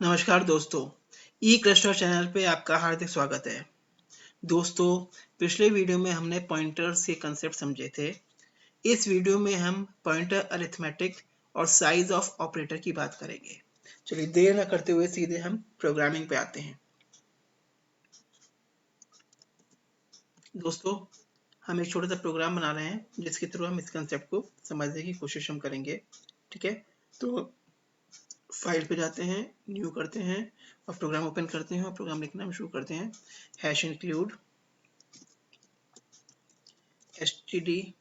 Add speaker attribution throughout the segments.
Speaker 1: नमस्कार दोस्तों, ई cluster channel पे आपका हार्दिक स्वागत है। दोस्तों, पिछले वीडियो में हमने पॉइंटर्स के कंसेप्ट समझे थे। इस वीडियो में हम पॉइंटर अरिथमेटिक और साइज ऑफ ऑपरेटर की बात करेंगे। चलिए देर न करते हुए सीधे हम प्रोग्रामिंग पे आते हैं। दोस्तों, हम एक छोटा सा प्रोग्राम बना रहे हैं जिसके थ्रू हम इस कंसेप्ट को समझने की कोशिश हम करेंगे। ठीक है, तो फाइल पे जाते हैं, न्यू करते हैं और प्रोग्राम ओपन करते हैं और प्रोग्राम लिखना हम शुरू करते हैं। Hash include std.h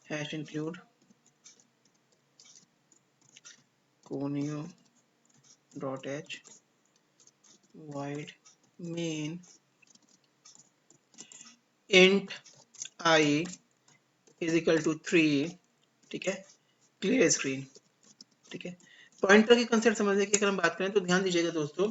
Speaker 1: hash include conio.h void main int I is equal to 3। ठीक है, क्लियर स्क्रीन। ठीक है, पॉइंटर के कंसेप्ट समझने की अगर हम बात करें तो ध्यान दीजिएगा दोस्तों,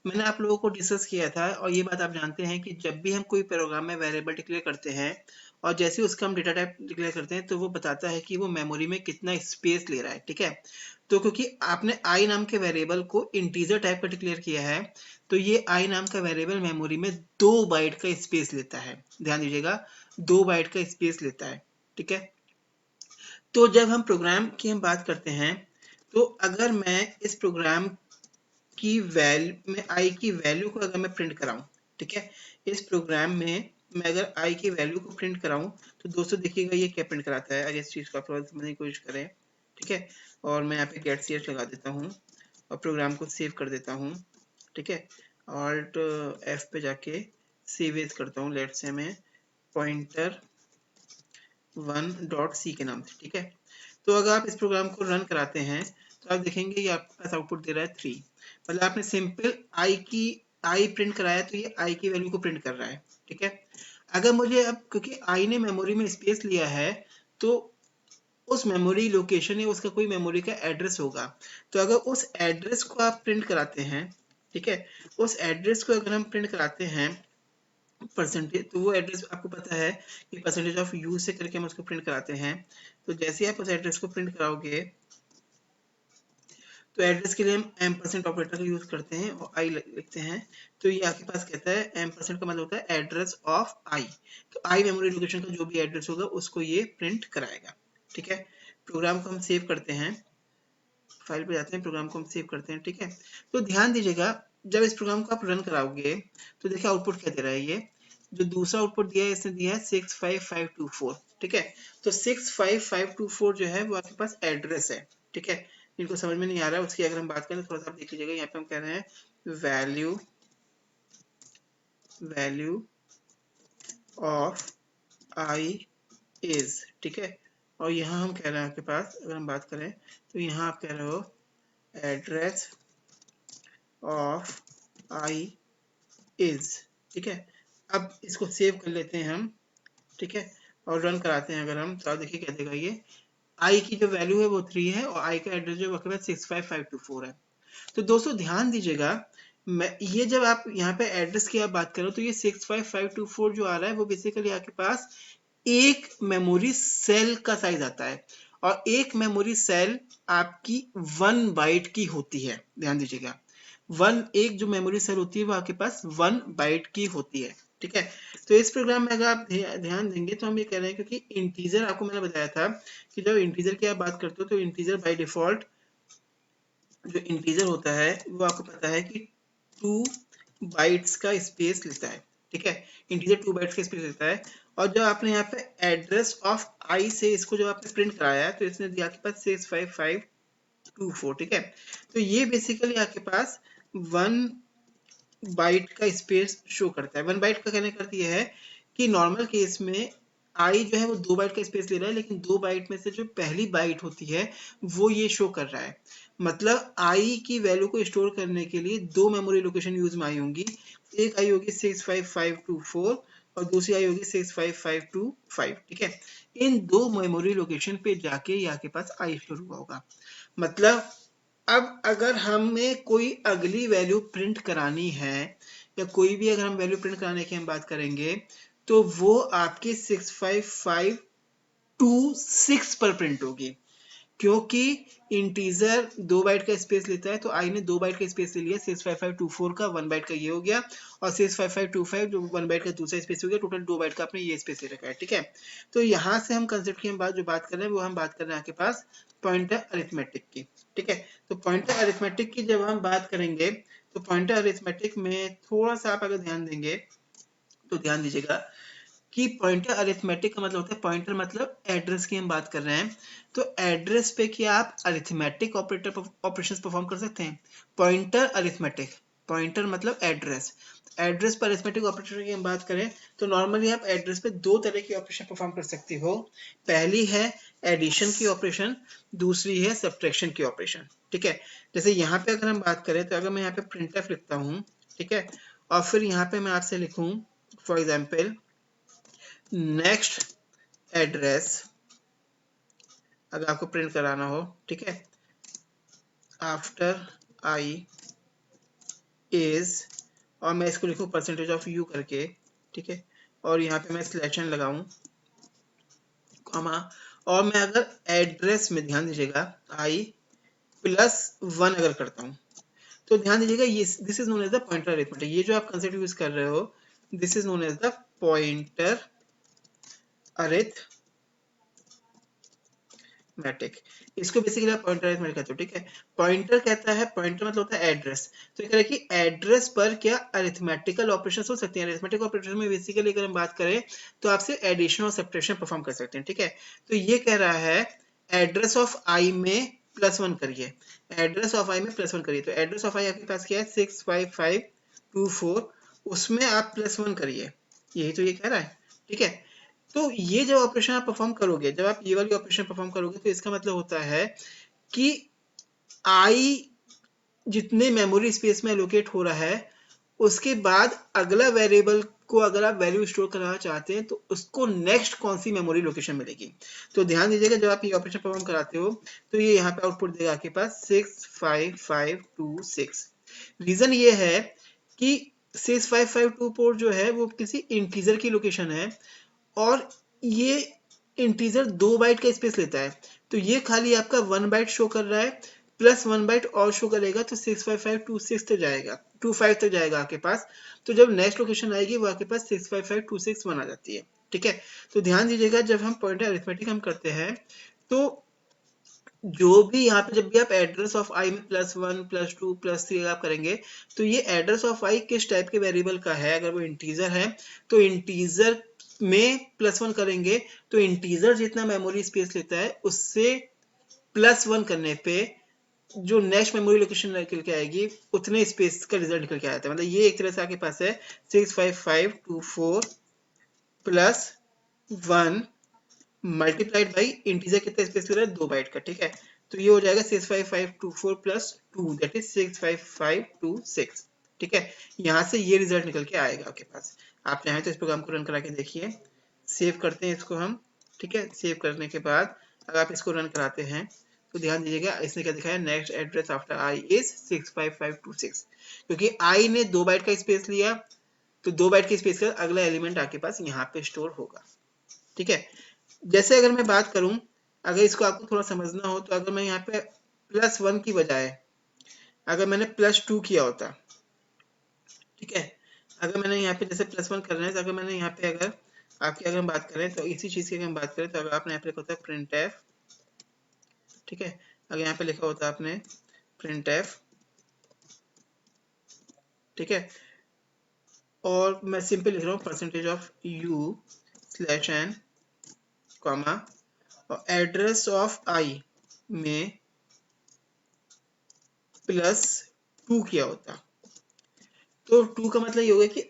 Speaker 1: मैंने आप लोगों को डिस्कस किया था और ये बात आप जानते हैं कि जब भी हम कोई प्रोग्राम में वेरिएबल डिक्लेयर करते हैं और जैसे उसका हम डेटा टाइप डिक्लेयर करते हैं तो वो बताता है कि वो मेमोरी में कितना स्पेस ले रहा है। ठीक है, तो क्योंकि आपने आई नाम के वेरिएबल को इंटीजर टाइप का डिक्लेयर किया है तो ये आई नाम का वेरिएबल मेमोरी में 2 बाइट का स्पेस लेता है। ध्यान दीजिएगा, 2 बाइट का स्पेस लेता है। ठीक है, तो जब हम प्रोग्राम की हम बात करते हैं तो अगर मैं इस प्रोग्राम की वैल्यू में आई की वैल्यू को अगर मैं प्रिंट कराऊं, ठीक है, इस प्रोग्राम में मैं अगर आई की वैल्यू को प्रिंट कराऊं तो दोस्तों देखिएगा ये क्या प्रिंट कराता है। अगर इस चीज को आप थोड़ा समझने की कोशिश करें, ठीक है, और मैं यहाँ पे गेट ch लगा देता हूँ और प्रोग्राम को सेव कर देता हूँ। ठीक है, ऑल्ट F पे जाके सेव एज करता हूँ। लेट्स से मैं पॉइंटर 1.c के नाम से। ठीक है, तो अगर आप इस प्रोग्राम को रन कराते हैं तो आप देखेंगे ये आपके पास आउटपुट दे रहा है 3। मतलब आपने सिंपल आई प्रिंट कराया तो ये आई की वैल्यू को प्रिंट कर रहा है। ठीक है, अगर मुझे अब क्योंकि आई ने मेमोरी में स्पेस लिया है तो उस मेमोरी लोकेशन या उसका कोई मेमोरी का एड्रेस होगा, तो अगर उस एड्रेस को आप प्रिंट कराते हैं, ठीक है, उस एड्रेस को अगर हम प्रिंट कराते हैं परसेंटेज, तो वो एड्रेस आपको पता है कि परसेंटेज ऑफ यूज से करके हम उसको प्रिंट कराते हैं। तो जैसे आप उस एड्रेस को प्रिंट कराओगे तो एड्रेस के लिए हम एम% ऑपरेटर का यूज करते हैं और आई लिखते हैं। तो ये आपके पास कहता है एम% का मतलब होता है एड्रेस ऑफ आई। तो आई मेमोरी लोकेशन का जो भी एड्रेस होगा उसको ये प्रिंट कराएगा। ठीक है, प्रोग्राम को हम सेव करते हैं, फाइल पे जाते हैं, प्रोग्राम को हम सेव करते हैं। ठीक है, तो ध्यान दीजिएगा जब इस प्रोग्राम को आप रन कराओगे तो देखिए आउटपुट क्या दे रहा है। ये जो दूसरा आउटपुट दिया है इसने दिया है 65524। ठीक है, तो 65524 जो है वो आपके पास एड्रेस है। ठीक है, इनको समझ में नहीं आ रहा है उसकी अगर हम बात करें थोड़ा सा आप देख लीजिएगा। यहाँ पे हम कह रहे हैं वैल्यू ऑफ आई इज। ठीक है, और यहाँ हम कह रहे हैं आपके पास अगर हम बात करें तो यहाँ आप कह रहे हो एड्रेस ऑफ आई इज। ठीक है, अब इसको सेव कर लेते हैं हम। ठीक है, और रन कराते हैं अगर हम तो देखिए क्या देगा ये, आई की जो वैल्यू है वो 3 है और आई का एड्रेस जो आपके पास 65524 है। तो दोस्तों ध्यान दीजिएगा, मैं ये जब आप यहाँ पे एड्रेस की आप बात करो तो ये 65524 जो आ रहा है वो बेसिकली आपके पास एक मेमोरी सेल का साइज आता है और एक मेमोरी सेल आपकी 1 बाइट की होती है। ध्यान दीजिएगा, एक जो मेमोरी सेल होती है वो आपके पास 1 बाइट की होती है। ठीक है, तो इस प्रोग्राम में अगर आप ध्यान देंगे तो हम ये कह रहे हैं क्योंकि इंटीजर आपको मैंने बताया था कि जब इंटीजर की आप बात करते हो तो इंटीजर बाय डिफॉल्ट जो इंटीजर होता है वो आपको पता है कि 2 बाइट्स का स्पेस लेता है। ठीक है, इंटीजर 2 बाइट्स का स्पेस लेता है और जब आपने यहाँ पे एड्रेस ऑफ आई से इसको जब आपने प्रिंट कराया तो इसने दिया आपके पास 65524। ठीक है, तो ये बेसिकली आपके पास 1 बाइट का स्पेस शो करता है। 1 बाइट का कहने का अर्थ ये है कि नॉर्मल केस में आई जो है वो 2 बाइट का स्पेस ले रहा है, लेकिन 2 बाइट में से जो पहली बाइट होती है वो ये शो कर रहा है। मतलब आई की वैल्यू को स्टोर करने के लिए 2 मेमोरी लोकेशन यूज में आई होंगी। एक आई होगी 65524 और दूसरी आई होगी 65525। ठीक है, इन 2 मेमोरी लोकेशन पे जाके ये आपके पास आई स्टोर हुआ होगा। मतलब अब अगर हमें कोई अगली वैल्यू प्रिंट करानी है या कोई भी अगर हम वैल्यू प्रिंट कराने की हम बात करेंगे तो वो आपकी 65526 पर प्रिंट होगी, क्योंकि इंटीजर 2 बाइट का स्पेस लेता है, तो आई ने 2 बाइट का स्पेस ले लिया 65524 का, 1 बाइट का ये हो गया, और 65525 जो 1 बाइट का दूसरा स्पेस हो गया, टोटल 2 बाइट का आपने ये स्पेस ले रखा है, ठीक है। तो यहाँ से हम कंसेप्ट की हम बात जो बात कर रहे हैं वो हम बात कर रहे हैं आपके पास पॉइंटर अरिथमेटिक की, ठीक है। तो पॉइंटर अरिथमेटिक की जब हम बात करेंगे तो पॉइंटर अरिथमेटिक में थोड़ा सा आप अगर ध्यान देंगे तो ध्यान दीजिएगा कि पॉइंटर अरिथमेटिक का मतलब होता है, पॉइंटर मतलब एड्रेस की हम बात कर रहे हैं, तो एड्रेस पे क्या आप अरिथमेटिक ऑपरेशंस परफॉर्म कर सकते हैं। पॉइंटर अरिथमेटिक, पॉइंटर मतलब एड्रेस, एड्रेस पर अरिथमेटिक ऑपरेटर की हम बात करें तो नॉर्मली आप एड्रेस पे 2 तरह की ऑपरेशन परफॉर्म कर सकते हो। पहली है एडिशन की ऑपरेशन, दूसरी है सब्ट्रैक्शन की ऑपरेशन, ठीक है। जैसे यहाँ पे अगर हम बात करें तो अगर मैं यहाँ पे प्रिंटफ लिखता हूँ, ठीक है, और फिर यहाँ पे मैं आपसे लिखूं फॉर एग्जाम्पल नेक्स्ट एड्रेस, अगर आपको प्रिंट कराना हो, ठीक है, आफ्टर आई इज, और मैं इसको लिखूं परसेंटेज ऑफ यू करके, ठीक है, और यहाँ पे मैं स्लैश एन लगाऊं कॉमा, और मैं अगर एड्रेस में ध्यान दीजिएगा आई +1 अगर करता हूं तो ध्यान दीजिएगा ये this is known as the pointer arithmetic, ये जो आप कंसेप्ट यूज कर रहे हो this is known as the pointer arithmetic, इसको बेसिकली आप पॉइंटर अरिथमेटिक कहते हो, ठीक है। पॉइंटर कहता है, पॉइंटर मतलब होता है एड्रेस, तो ये कह रहा है कि एड्रेस पर क्या अरिथमेटिकल ऑपरेशन हो सकते हैं। अरिथमेटिक ऑपरेशन में बेसिकली अगर हम बात करें तो आपसे एडिशन और सब्ट्रैक्शन परफॉर्म कर सकते हैं, ठीक है। तो ये कह रहा है एड्रेस ऑफ आई में +1 करिए, एड्रेस ऑफ आई में +1 करिए, तो एड्रेस ऑफ आई आपके पास क्या है 65524, उसमें आप +1 करिए, यही तो ये कह रहा है, ठीक है। तो ये जब ऑपरेशन आप परफॉर्म करोगे, जब आप ये वाली ऑपरेशन परफॉर्म करोगे तो इसका मतलब होता है कि आई जितने मेमोरी स्पेस में एलोकेट हो रहा है उसके बाद अगला वेरिएबल को अगर आप वैल्यू स्टोर करना चाहते हैं तो उसको नेक्स्ट कौन सी मेमोरी लोकेशन मिलेगी। तो ध्यान दीजिएगा जब आप ये ऑपरेशन परफॉर्म कराते हो तो ये यहाँ पे आउटपुट देगा आपके पास 65526। रीजन ये है कि 65524 जो है वो किसी इंटीजर की लोकेशन है और ये इंटीजर 2 बाइट का स्पेस लेता है, तो ये खाली आपका 1 बाइट शो कर रहा है, +1 बाइट और शो करेगा तो 65526 तक जाएगा, 25 तक जाएगा आपके पास। तो जब नेक्स्ट लोकेशन आएगी वो आपके पास 655261 आ जाती है, ठीक है। तो ध्यान दीजिएगा जब हम पॉइंटर अरिथमेटिक हम करते हैं तो जो भी यहाँ पे जब भी आप एड्रेस ऑफ आई में +1 +2 +3 आप करेंगे तो ये एड्रेस ऑफ आई किस टाइप के वेरिएबल का है, अगर वो इंटीजर है तो इंटीजर में +1 करेंगे तो इंटीजर जितना मेमोरी स्पेस लेता है उससे +1 करने पे जो नेक्स्ट मेमोरी लोकेशन निकल के आएगी उतने स्पेस का रिजल्ट निकल के आता है। मतलब ये एक तरह से आपके पास है 65524 +1 मल्टीप्लाइड बाई इंटीजर कितना स्पेस ले रहा है 2 बाइट का, ठीक है। तो ये हो जाएगा 65524 +2 दैट इज 65526, ठीक है। यहाँ से ये रिजल्ट निकल के आएगा आपके पास। आप चाहें तो इस प्रोग्राम को रन करा के देखिए, सेव करते हैं इसको हम, ठीक है। सेव करने के बाद अगर आप इसको रन कराते हैं तो ध्यान दीजिएगा इसने क्या दिखाया, next address after I is 65526, क्योंकि आई ने 2 बाइट का स्पेस लिया तो 2 बाइट के स्पेस का अगला एलिमेंट आपके पास यहाँ पे स्टोर होगा, ठीक है। जैसे अगर मैं बात करूं, अगर इसको आपको थोड़ा समझना हो तो अगर मैं यहाँ पे +1 की बजाय अगर मैंने +2 किया होता, ठीक है, अगर मैंने यहाँ पे जैसे +1 कर रहे हैं तो अगर मैंने यहाँ पे अगर आपकी अगर हम बात करें तो इसी चीज की अगर हम बात करें तो अगर आपने यहाँ पे लिखा होता है printf, ठीक है, अगर यहाँ पे लिखा होता है आपने printf, ठीक है, और मैं सिंपल लिख रहा हूँ %u/n कॉमा और एड्रेस ऑफ आई में +2 किया होता, तो 2 का मतलब ये होगा कि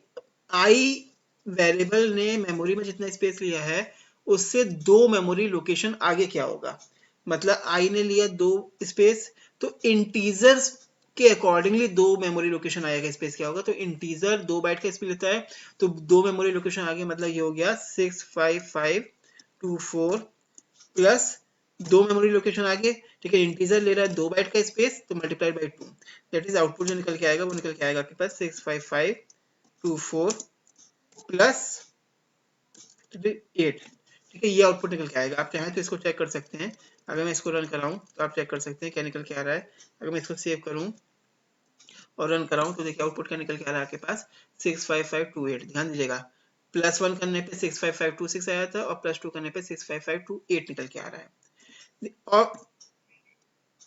Speaker 1: आई वेरिएबल ने मेमोरी में जितना स्पेस लिया है उससे 2 मेमोरी लोकेशन आगे क्या होगा, मतलब आई ने लिया 2 स्पेस तो इंटीजर्स के अकॉर्डिंगली 2 मेमोरी लोकेशन आएगा, स्पेस क्या होगा, तो इंटीजर 2 बाइट का स्पेस लेता है तो 2 मेमोरी लोकेशन आगे, मतलब ये हो गया 65524 प्लस 2 मेमोरी लोकेशन आगे, ठीक है, इंटीजर ले रहा है 2 बाइट का स्पेस तो multiplied by 2, that is output जो निकल के आएगा वो निकल के आएगा आपके पास 65524 प्लस 8, ठीक है, ये आउटपुट निकल के आएगा। आप चाहें तो इसको चेक कर सकते हैं। अगर मैं इसको रन कराऊं तो आप चेक कर सकते हैं क्या निकल के आ रहा है। अगर मैं इसको सेव करूं और रन कराऊं तो देखिए आउटपुट क्या निकल के आ रहा है आपके पास 65528। ध्यान दीजिएगा, +1 करने पे 65526 आया था और +2 करने पे 65528 निकल के आ रहा है। और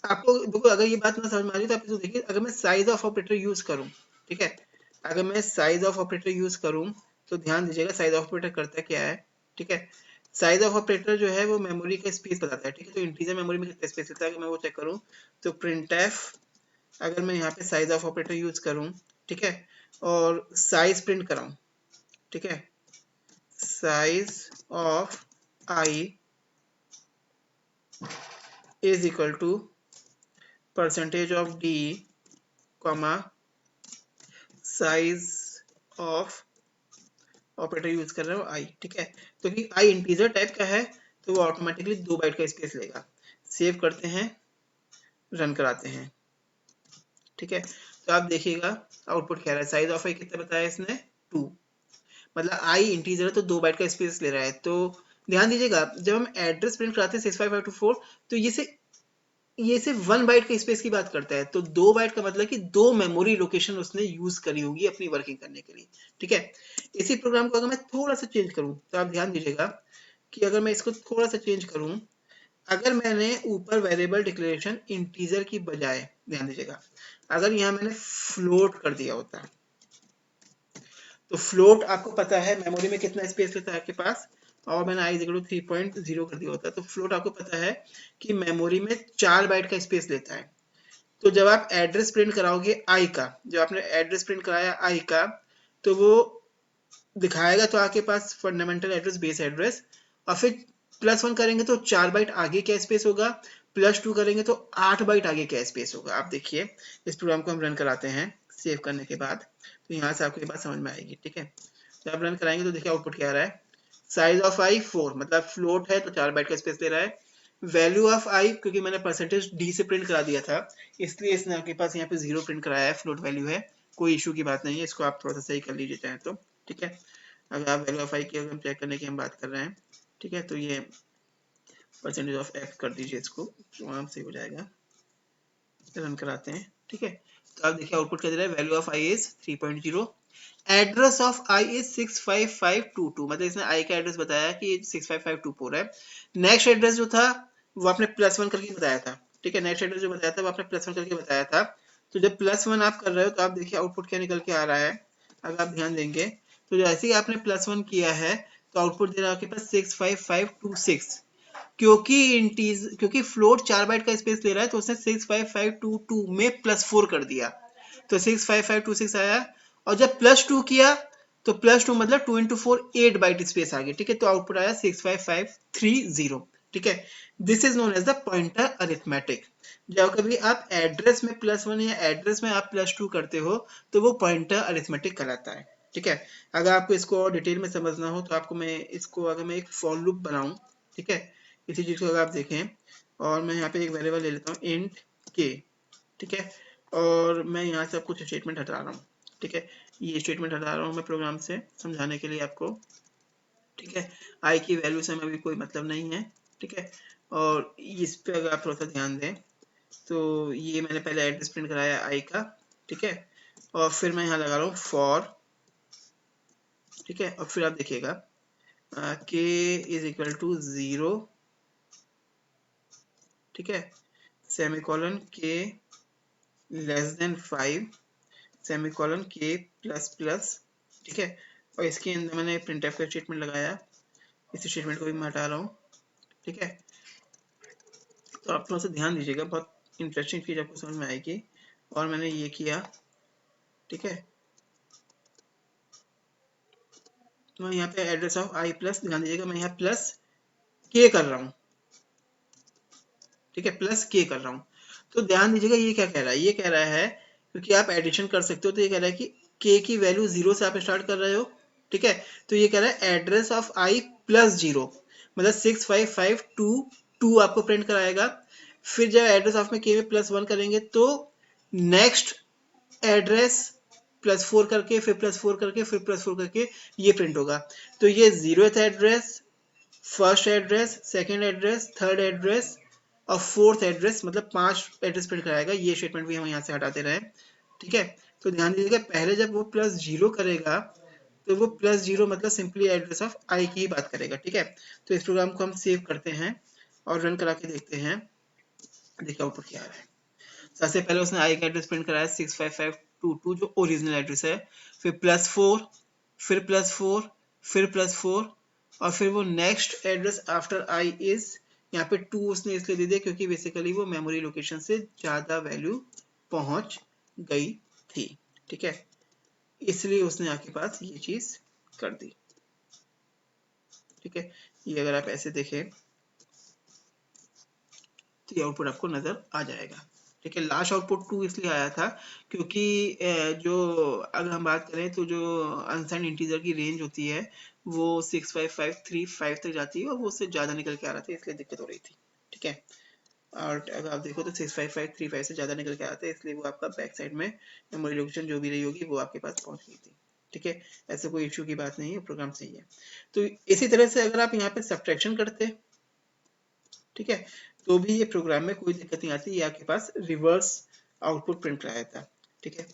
Speaker 1: आपको देखो, अगर ये बात ना समझ में आ रही तो आप इसको देखिए, अगर मैं साइज ऑफ ऑपरेटर यूज करूं, ठीक है, अगर मैं साइज ऑफ ऑपरेटर यूज करूं तो ध्यान दीजिएगा साइज ऑफ ऑपरेटर करता क्या है, ठीक है। साइज ऑफ ऑपरेटर जो है वो मेमोरी का स्पेस बताता है, ठीक है। तो इंटीजर मेमोरी में कितना स्पेस लेता है, अगर मैं वो चेक करूं तो printf, अगर मैं यहाँ पे साइज ऑफ ऑपरेटर यूज करूं, ठीक है, और साइज प्रिंट कराऊं, ठीक है, size of i is equal to percentage of d comma size of operator use कर रहे हो आई, ठीक है। तो कि आई इंटीजर टाइप का है तो वो ऑटोमेटिकली 2 बाइट का स्पेस लेगा। सेव करते हैं, रन कराते हैं, ठीक है। तो आप देखिएगा आउटपुट क्या रहा है। साइज ऑफ आई कितना बताया इसने, 2, मतलब आई इंटीजर है तो 2 बाइट का स्पेस ले रहा है। तो ध्यान दीजिएगा जब हम एड्रेस प्रिंट कराते हैं 65524 तो ये सिर्फ 1 बाइट के स्पेस की बात करता है। तो 2 बाइट का मतलब कि 2 मेमोरी लोकेशन उसने यूज करी होगी अपनी वर्किंग करने के लिए, ठीक है। इसी प्रोग्राम को अगर मैं थोड़ा सा चेंज करूं तो आप ध्यान दीजिएगा कि अगर मैं इसको थोड़ा सा चेंज करूं, अगर मैंने ऊपर वेरिएबल डिक्लेरेशन इंटीजर की बजाय, ध्यान दीजिएगा, अगर यहाँ मैंने फ्लोट कर दिया होता, तो फ्लोट आपको पता है मेमोरी में कितना स्पेस लेता है आपके पास, और मैंने आई 3.0 कर दिया होता है। तो फ्लोट आपको पता है कि मेमोरी में 4 बाइट का स्पेस लेता है। तो जब आप एड्रेस प्रिंट कराओगे आई का, जब आपने एड्रेस प्रिंट कराया आई का, तो वो दिखाएगा तो आपके पास फंडामेंटल एड्रेस, बेस एड्रेस, और फिर +1 करेंगे तो 4 बाइट आगे क्या स्पेस होगा, +2 करेंगे तो 8 बाइट आगे क्या स्पेस होगा। आप देखिए इस प्रोग्राम को हम रन कराते हैं सेव करने के बाद, तो यहाँ से आपको ये बात समझ में आएगी, ठीक है। जब आप रन कराएंगे तो देखिए आउटपुट क्या आ रहा है। साइज ऑफ आई 4, मतलब फ्लोट है तो 4 बाइट का स्पेस ले रहा है। वैल्यू ऑफ आई, क्योंकि मैंने परसेंटेज डी से प्रिंट करा दिया था इसलिए इसने आपके पास यहाँ पे 0 प्रिंट कराया है, फ्लोट वैल्यू है, कोई इशू की बात नहीं है। इसको आप थोड़ा सा सही कर लीजिए चाहे तो, ठीक है। अगर आप वैल्यू ऑफ आई की अगर चेक करने की हम बात कर रहे हैं, ठीक है, तो ये परसेंटेज ऑफ एक्स कर दीजिए, इसको तो आराम से हो जाएगा। रन कराते हैं, ठीक है। तो आप देखिए आउटपुट क्या दे रहा है, value of i is 3.0, address of i is 65522, मतलब इसने आई का एड्रेस बताया कि 65524 है। नेक्स्ट एड्रेस जो था वो आपने +1 करके बताया था, ठीक है। नेक्स्ट एड्रेस जो बताया था वो आपने +1 करके बताया था। तो जब +1 आप कर रहे हो तो आप देखिए आउटपुट क्या निकल के आ रहा है। अगर आप ध्यान देंगे तो जैसे ही आपने +1 किया है तो आउटपुट दे रहा है आपके पास 65526, क्योंकि फ्लोट 4 बाइट का स्पेस ले रहा है तो उसने 65522 में +4 कर दिया, तो 65526 आया। और जब +2 किया तो +2 मतलब 2 into 4 8 बाइट स्पेस आ गई, ठीक है। तो आउटपुट आया 65530, ठीक है। This is known as the pointer arithmetic. जब कभी आप एड्रेस में +1 या एड्रेस में आप +2 करते हो तो वो पॉइंटर अरिथमेटिक कहलाता है, ठीक है। अगर आपको इसको और डिटेल में समझना हो तो आपको मैं इसको अगर मैं एक फॉर लूप बनाऊं, ठीक है, इसी चीज को अगर आप देखें, और मैं यहाँ पे एक वेरिएबल ले लेता हूँ इंट के, ठीक है, और मैं यहाँ से कुछ स्टेटमेंट हटा रहा हूँ, ठीक है। ये स्टेटमेंट हटा रहा हूँ मैं प्रोग्राम से समझाने के लिए आपको, ठीक है। आई की वैल्यू से हमें अभी कोई मतलब नहीं है, ठीक है। और इस पे अगर आप थोड़ा सा ध्यान दें तो ये मैंने पहले एड्रेस प्रिंट कराया आई का, ठीक है, और फिर मैं यहाँ लगा रहा हूँ फॉर, ठीक है, और फिर आप देखिएगा के इज इक्वल टू 0, ठीक है, सेमीकोलन के लेस देन 5, सेमीकोलन के प्लस, ठीक है। और इसके अंदर मैंने प्रिंटफ का स्टेटमेंट लगाया, इस स्टेटमेंट को भी मैं हटा रहा हूँ, ठीक है। तो आप थोड़ा सा ध्यान दीजिएगा, बहुत इंटरेस्टिंग चीज आपको समझ में आएगी। और मैंने ये किया, ठीक है, तो मैं यहाँ पे एड्रेस ऑफ आई प्लस, ध्यान दीजिएगा मैं यहाँ प्लस के कर रहा हूँ, ठीक है, प्लस के कर रहा हूँ। तो ध्यान दीजिएगा ये क्या कह रहा है, ये कह रहा है क्योंकि आप एडिशन कर सकते हो तो ये कह रहा है कि के की वैल्यू 0 से आप स्टार्ट कर रहे हो, ठीक है। तो ये कह रहा है एड्रेस ऑफ आई +0, मतलब 65522 आपको प्रिंट कराएगा। फिर जब एड्रेस ऑफ में के में +1 करेंगे तो नेक्स्ट एड्रेस +4 करके फिर +4 करके फिर +4 करके ये प्रिंट होगा। तो ये 0th address, first address, second address, third address और फोर्थ एड्रेस, मतलब 5 एड्रेस प्रिंट कराएगा। ये स्टेटमेंट भी हम यहाँ से हटा दे रहे हैं, ठीक है। तो ध्यान दीजिएगा, पहले जब वो +0 करेगा तो वो +0 मतलब सिंपली एड्रेस ऑफ आई की ही बात करेगा, ठीक है। तो इस प्रोग्राम को हम सेव करते हैं और रन करा के देखते हैं, देखिए आउटपुट क्या आ रहा है। सबसे पहले उसने आई का एड्रेस प्रिंट कराया 65522 जो ओरिजिनल एड्रेस है, फिर +4, फिर +4, फिर +4 और फिर वो next address after I is, यहाँ पे 2 उसने इसलिए दे दिया क्योंकि बेसिकली वो मेमोरी लोकेशन से ज्यादा वैल्यू पहुंच गई थी, ठीक है, इसलिए उसने आपके पास ये चीज कर दी, ठीक है। ये अगर आप ऐसे देखें तो ये आउटपुट आपको नजर आ जाएगा, ठीक है। लास्ट आउटपुट 2 इसलिए आया था क्योंकि जो अगर हम बात करें तो जो अनसाइंड इंटीजर की रेंज होती है वो 65535 तक जाती है और वो उससे ज्यादा निकल के आ रहा था, इसलिए दिक्कत हो रही थी, ठीक है। और अगर आप देखो तो 65535 से ज्यादा निकल के आता है, इसलिए वो आपका बैक साइड में मेमोरी लोकेशन जो भी रही होगी वो आपके पास पहुंच गई थी, ठीक है। ऐसे कोई इश्यू की बात नहीं है, प्रोग्राम सही है। तो इसी तरह से अगर आप यहाँ पे सब्ट्रैक्शन करते, ठीक है, तो भी ये प्रोग्राम में कोई दिक्कत नहीं आती, ये आपके पास रिवर्स आउटपुट प्रिंट कराया था, ठीक है।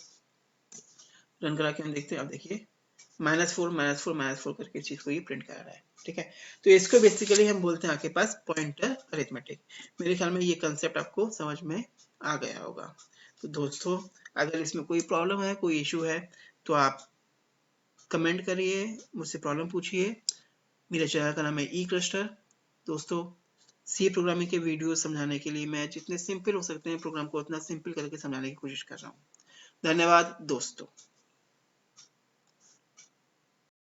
Speaker 1: रन करा के हम देखते हैं, आप देखिए -4 -4 -4 करके चीज को ये प्रिंट करा रहा है, ठीक है। तो इसको बेसिकली हम बोलते हैं आपके पास पॉइंटर अरिथमेटिक। मेरे ख्याल में ये कंसेप्ट आपको समझ में आ गया होगा। तो दोस्तों, अगर इसमें कोई प्रॉब्लम है, कोई इशू है, तो आप कमेंट करिए, मुझसे प्रॉब्लम पूछिए। मेरे चैनल का नाम है ई क्लस्टर। दोस्तों, सी प्रोग्रामिंग के वीडियो समझाने के लिए मैं जितने सिंपल हो सकते हैं प्रोग्राम को उतना सिंपल करके समझाने की कोशिश कर रहा हूँ। धन्यवाद दोस्तों।